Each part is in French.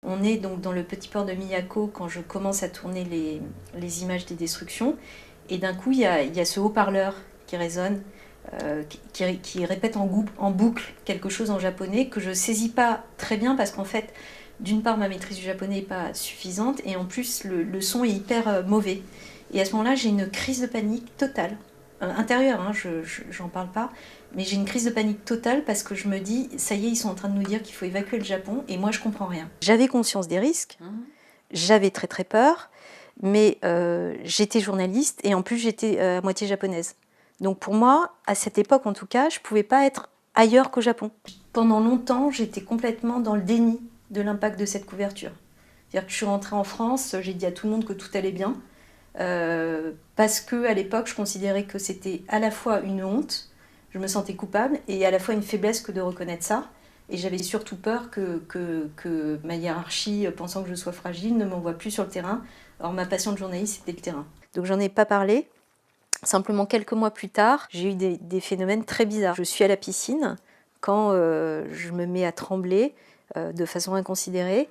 On est donc dans le petit port de Miyako quand je commence à tourner les images des destructions. Et d'un coup, il y a ce haut-parleur qui résonne, qui répète en boucle quelque chose en japonais que je ne saisis pas très bien parce qu'en fait, d'une part, ma maîtrise du japonais n'est pas suffisante et en plus, le son est hyper mauvais. Et à ce moment-là, j'ai une crise de panique totale. Intérieure, hein, j'en parle pas, mais j'ai une crise de panique totale parce que je me dis, ça y est, ils sont en train de nous dire qu'il faut évacuer le Japon et moi, je comprends rien. J'avais conscience des risques, j'avais très très peur, mais j'étais journaliste et en plus, j'étais à moitié japonaise. Donc pour moi, à cette époque en tout cas, je ne pouvais pas être ailleurs qu'au Japon. Pendant longtemps, j'étais complètement dans le déni de l'impact de cette couverture. C'est-à-dire que je suis rentrée en France, j'ai dit à tout le monde que tout allait bien, parce qu'à l'époque, je considérais que c'était à la fois une honte, je me sentais coupable, et à la fois une faiblesse que de reconnaître ça. Et j'avais surtout peur que ma hiérarchie, pensant que je sois fragile, ne m'envoie plus sur le terrain. Or, ma passion de journaliste, c'était le terrain. Donc, j'en ai pas parlé. Simplement, quelques mois plus tard, j'ai eu des phénomènes très bizarres. Je suis à la piscine quand je me mets à trembler de façon inconsidérée.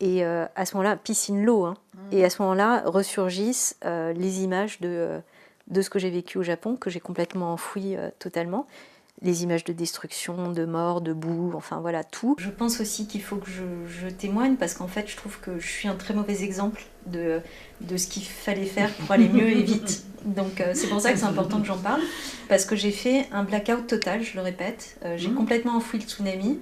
Et à ce moment-là, piscine l'eau, hein. Et à ce moment-là, ressurgissent les images de ce que j'ai vécu au Japon, que j'ai complètement enfoui totalement. Les images de destruction, de mort, de boue, enfin voilà, tout. Je pense aussi qu'il faut que je témoigne parce qu'en fait, je trouve que je suis un très mauvais exemple de ce qu'il fallait faire pour aller mieux et vite. Donc c'est pour ça que c'est important que j'en parle, parce que j'ai fait un blackout total, je le répète. J'ai complètement enfoui le tsunami.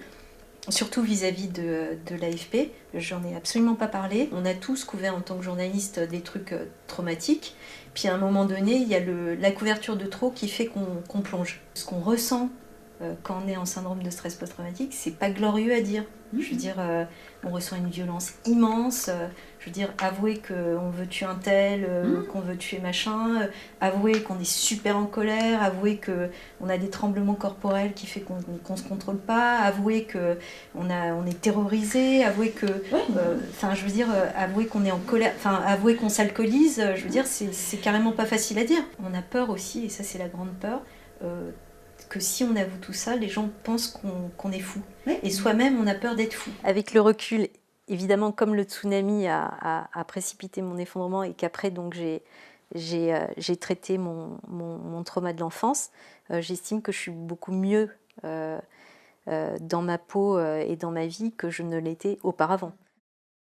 Surtout vis-à-vis de l'AFP, j'en ai absolument pas parlé. On a tous couvert en tant que journaliste des trucs traumatiques. Puis à un moment donné, il y a la couverture de trop qui fait qu'on plonge. Ce qu'on ressent quand on est en syndrome de stress post-traumatique, c'est pas glorieux à dire. Je veux dire, on ressent une violence immense. Je veux dire, avouer qu'on veut tuer un tel, qu'on veut tuer machin, avouer qu'on est super en colère, avouer qu'on a des tremblements corporels qui fait qu'on se contrôle pas, avouer qu'on est terrorisé, avouer que, je veux dire, avouer qu'on est en colère, enfin, avouer qu'on s'alcoolise, je veux dire, c'est carrément pas facile à dire. On a peur aussi, et ça c'est la grande peur, que si on avoue tout ça, les gens pensent qu'on est fou. Oui. Et soi-même, on a peur d'être fou. Avec le recul, évidemment, comme le tsunami a précipité mon effondrement et qu'après, donc, j'ai traité mon trauma de l'enfance, j'estime que je suis beaucoup mieux dans ma peau et dans ma vie que je ne l'étais auparavant.